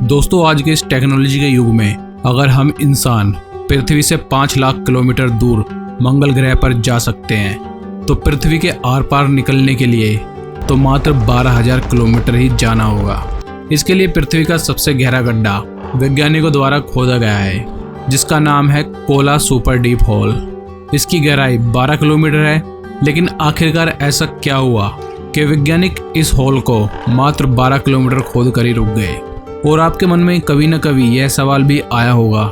दोस्तों, आज के इस टेक्नोलॉजी के युग में अगर हम इंसान पृथ्वी से 5 लाख किलोमीटर दूर मंगल ग्रह पर जा सकते हैं तो पृथ्वी के आर पार निकलने के लिए तो मात्र 12,000 किलोमीटर ही जाना होगा। इसके लिए पृथ्वी का सबसे गहरा गड्ढा वैज्ञानिकों द्वारा खोदा गया है, जिसका नाम है कोला सुपर डीप होल। इसकी गहराई 12 किलोमीटर है, लेकिन आखिरकार ऐसा क्या हुआ कि वैज्ञानिक इस होल को मात्र 12 किलोमीटर खोद कर ही रुक गए। और आपके मन में कभी न कभी यह सवाल भी आया होगा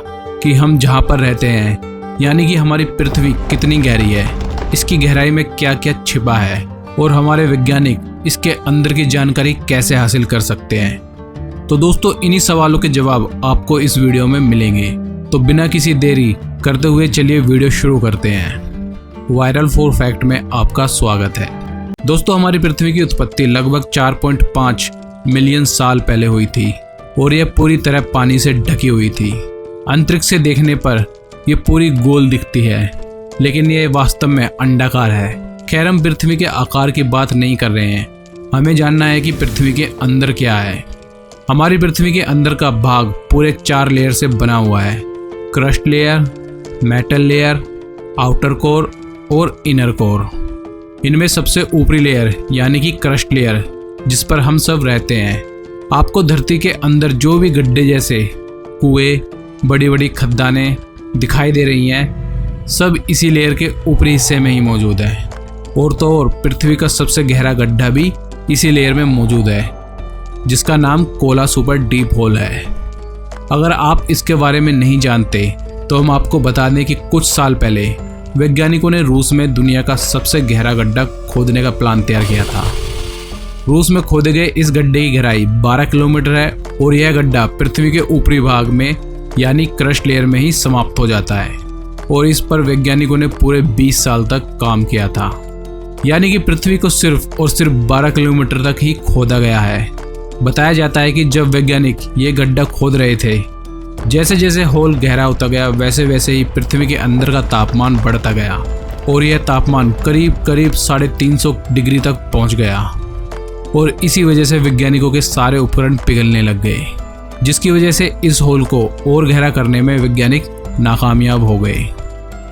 कि हम जहाँ पर रहते हैं यानी कि हमारी पृथ्वी कितनी गहरी है, इसकी गहराई में क्या क्या छिपा है और हमारे वैज्ञानिक इसके अंदर की जानकारी कैसे हासिल कर सकते हैं। तो दोस्तों, इन्हीं सवालों के जवाब आपको इस वीडियो में मिलेंगे। तो बिना किसी देरी करते हुए चलिए वीडियो शुरू करते हैं। वायरल 4 फैक्ट में आपका स्वागत है। दोस्तों, हमारी पृथ्वी की उत्पत्ति लगभग 4.5 मिलियन साल पहले हुई थी और यह पूरी तरह पानी से ढकी हुई थी। अंतरिक्ष से देखने पर यह पूरी गोल दिखती है, लेकिन यह वास्तव में अंडाकार है। खैर, हम पृथ्वी के आकार की बात नहीं कर रहे हैं, हमें जानना है कि पृथ्वी के अंदर क्या है। हमारी पृथ्वी के अंदर का भाग पूरे 4 लेयर से बना हुआ है: crust layer, metal layer, outer core और इनर कोर। इनमें सबसे ऊपरी लेयर यानी कि क्रस्ट लेयर, जिस पर हम सब रहते हैं। आपको धरती के अंदर जो भी गड्ढे जैसे कुएं, बड़ी बड़ी खदानें दिखाई दे रही हैं, सब इसी लेयर के ऊपरी हिस्से में ही मौजूद है। और तो और पृथ्वी का सबसे गहरा गड्ढा भी इसी लेयर में मौजूद है, जिसका नाम कोला सुपर डीप होल है। अगर आप इसके बारे में नहीं जानते तो हम आपको बता दें कि कुछ साल पहले वैज्ञानिकों ने रूस में दुनिया का सबसे गहरा गड्ढा खोदने का प्लान तैयार किया था। रूस में खोदे गए इस गड्ढे की गहराई 12 किलोमीटर है और यह गड्ढा पृथ्वी के ऊपरी भाग में यानी क्रस्ट लेयर में ही समाप्त हो जाता है। और इस पर वैज्ञानिकों ने पूरे 20 साल तक काम किया था, यानी कि पृथ्वी को सिर्फ और सिर्फ 12 किलोमीटर तक ही खोदा गया है। बताया जाता है कि जब वैज्ञानिक ये गड्ढा खोद रहे थे, जैसे जैसे होल गहरा होता गया वैसे वैसे ही पृथ्वी के अंदर का तापमान बढ़ता गया और यह तापमान करीब 350 डिग्री तक पहुंच गया। और इसी वजह से वैज्ञानिकों के सारे उपकरण पिघलने लग गए, जिसकी वजह से इस होल को और गहरा करने में वैज्ञानिक नाकामयाब हो गए।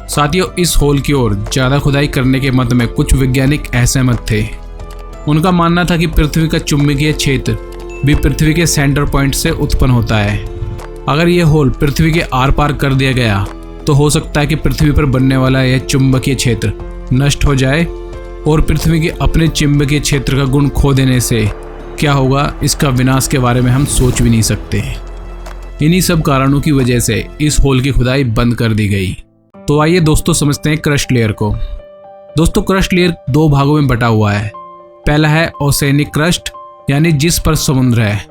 साथियों, इस होल की ओर ज़्यादा खुदाई करने के मत में कुछ वैज्ञानिक असहमत थे। उनका मानना था कि पृथ्वी का चुंबकीय क्षेत्र भी पृथ्वी के सेंटर पॉइंट से उत्पन्न होता है। अगर यह होल पृथ्वी के आर पार कर दिया गया तो हो सकता है कि पृथ्वी पर बनने वाला यह चुंबकीय क्षेत्र नष्ट हो जाए, और पृथ्वी के अपने चुंबकीय क्षेत्र का गुण खो देने से क्या होगा, इसका विनाश के बारे में हम सोच भी नहीं सकते। इन्हीं सब कारणों की वजह से इस होल की खुदाई बंद कर दी गई। तो आइए दोस्तों, समझते हैं क्रस्ट लेयर को। दोस्तों, क्रस्ट लेयर 2 भागों में बटा हुआ है। पहला है ओसेनिक क्रस्ट यानी जिस पर समुद्र है,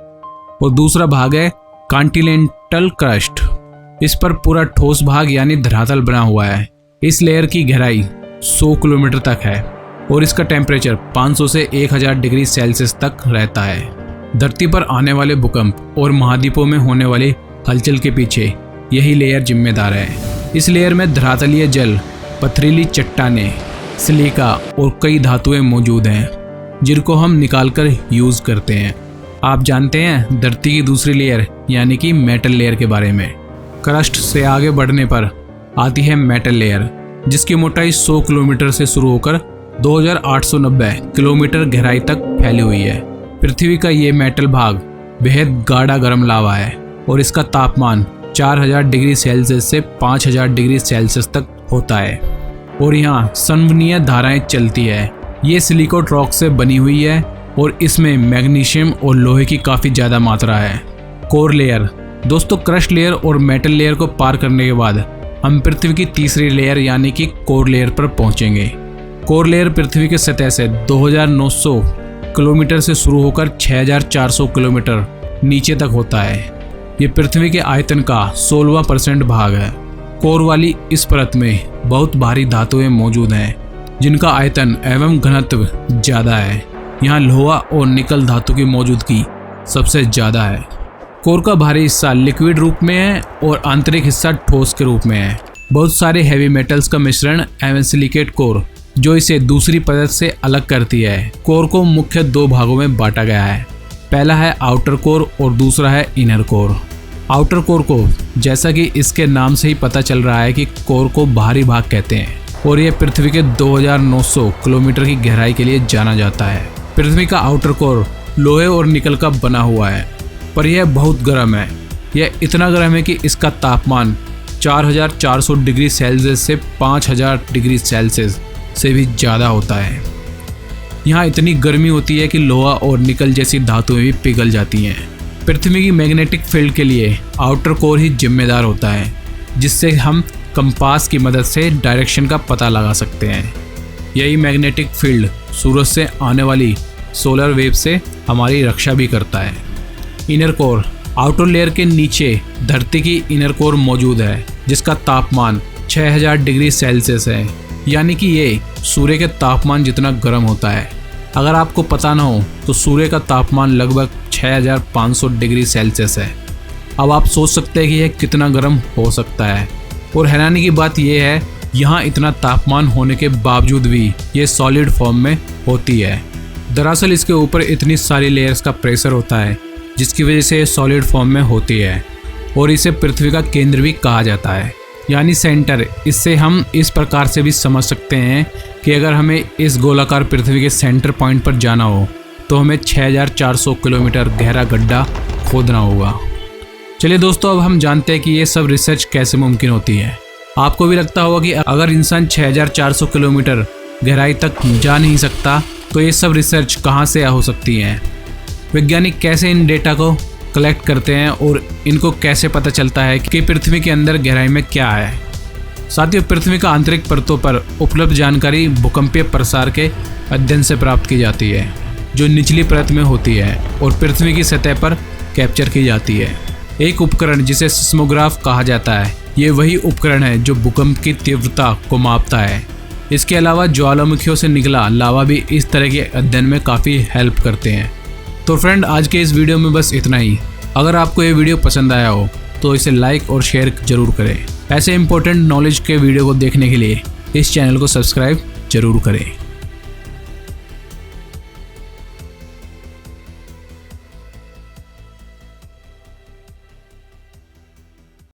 और दूसरा भाग है कॉन्टिनेंटल क्रस्ट। इस पर पूरा ठोस भाग यानी धरातल बना हुआ है। इस लेयर की गहराई 100 किलोमीटर तक है और इसका टेम्परेचर 500 से 1000 डिग्री सेल्सियस तक रहता है। धरती पर आने वाले भूकंप और महाद्वीपों में होने वाली हलचल के पीछे यही लेयर जिम्मेदार है। इस लेयर में धरातलीय जल, पथरीली चट्टानें, सिलिका और कई धातुएं मौजूद हैं, जिनको हम निकालकर यूज़ करते हैं। आप जानते हैं धरती की दूसरी लेयर यानी कि मेटल लेयर के बारे में। क्रस्ट से आगे बढ़ने पर आती है मेटल लेयर, जिसकी मोटाई 100 किलोमीटर से शुरू होकर 2890 किलोमीटर गहराई तक फैली हुई है। पृथ्वी का ये मेटल भाग बेहद गाढ़ा गर्म लावा है और इसका तापमान 4000 डिग्री सेल्सियस से 5000 डिग्री सेल्सियस तक होता है और यहाँ संवहनीय धाराएं चलती है। ये सिलिकेट रॉक से बनी हुई है और इसमें मैग्नीशियम और लोहे की काफ़ी ज़्यादा मात्रा है। Core layer. दोस्तों, क्रस्ट लेयर और मेटल लेयर को पार करने के बाद हम पृथ्वी की तीसरी लेयर यानी कि कोर लेयर पर पहुँचेंगे। कोर लेयर पृथ्वी के सतह से 2900 किलोमीटर से शुरू होकर 6400 किलोमीटर नीचे तक होता है। ये पृथ्वी के आयतन का 16% भाग है। कोर वाली इस परत में बहुत भारी धातुएं मौजूद हैं, जिनका आयतन एवं घनत्व ज़्यादा है। यहाँ लोहा और निकल धातु की मौजूदगी सबसे ज़्यादा है। कोर का भारी हिस्सा लिक्विड रूप में है और आंतरिक हिस्सा ठोस के रूप में है। बहुत सारे हैवी मेटल्स का मिश्रण एवं सिलिकेट कोर जो इसे दूसरी परत से अलग करती है। कोर को मुख्य 2 भागों में बांटा गया है। पहला है आउटर कोर और दूसरा है इनर कोर। आउटर कोर को, जैसा कि इसके नाम से ही पता चल रहा है कि कोर को बाहरी भाग कहते हैं और यह पृथ्वी के 2900 किलोमीटर की गहराई के लिए जाना जाता है। पृथ्वी का आउटर कोर लोहे और निकल का बना हुआ है, पर यह बहुत गर्म है। यह इतना गर्म है कि इसका तापमान 4400 डिग्री सेल्सियस से 5000 डिग्री सेल्सियस से भी ज़्यादा होता है। यहाँ इतनी गर्मी होती है कि लोहा और निकल जैसी धातुएं भी पिघल जाती हैं। पृथ्वी की मैग्नेटिक फील्ड के लिए आउटर कोर ही जिम्मेदार होता है, जिससे हम कंपास की मदद से डायरेक्शन का पता लगा सकते हैं। यही मैग्नेटिक फील्ड सूरज से आने वाली सोलर वेव से हमारी रक्षा भी करता है। इनर कोर, आउटर लेयर के नीचे धरती की इनर कोर मौजूद है, जिसका तापमान 6000 डिग्री सेल्सियस है, यानी कि ये सूर्य के तापमान जितना गर्म होता है। अगर आपको पता ना हो तो सूर्य का तापमान लगभग 6500 डिग्री सेल्सियस है। अब आप सोच सकते हैं कि यह कितना गर्म हो सकता है। और हैरानी की बात यह है, यहाँ इतना तापमान होने के बावजूद भी ये सॉलिड फॉर्म में होती है। दरअसल इसके ऊपर इतनी सारी लेयर्स का प्रेशर होता है, जिसकी वजह से ये सॉलिड फॉर्म में होती है और इसे पृथ्वी का केंद्र भी कहा जाता है, यानी सेंटर। इससे हम इस प्रकार से भी समझ सकते हैं कि अगर हमें इस गोलाकार पृथ्वी के सेंटर पॉइंट पर जाना हो तो हमें 6400 किलोमीटर गहरा गड्ढा खोदना होगा। चलिए दोस्तों, अब हम जानते हैं कि ये सब रिसर्च कैसे मुमकिन होती है। आपको भी लगता होगा कि अगर इंसान 6400 किलोमीटर गहराई तक जा नहीं सकता तो ये सब रिसर्च कहाँ से हो सकती है। वैज्ञानिक कैसे इन डेटा को कलेक्ट करते हैं और इनको कैसे पता चलता है कि पृथ्वी के अंदर गहराई में क्या है। साथियों, पृथ्वी का आंतरिक परतों पर उपलब्ध जानकारी भूकंपीय प्रसार के अध्ययन से प्राप्त की जाती है, जो निचली परत में होती है और पृथ्वी की सतह पर कैप्चर की जाती है। एक उपकरण जिसे सिस्मोग्राफ कहा जाता है, ये वही उपकरण है जो भूकंप की तीव्रता को मापता है। इसके अलावा ज्वालामुखियों से निकला लावा भी इस तरह के अध्ययन में काफ़ी हेल्प करते हैं। तो फ्रेंड, आज के इस वीडियो में बस इतना ही। अगर आपको ये वीडियो पसंद आया हो तो इसे लाइक और शेयर जरूर करें। ऐसे इंपॉर्टेंट नॉलेज के वीडियो को देखने के लिए इस चैनल को सब्सक्राइब जरूर करें।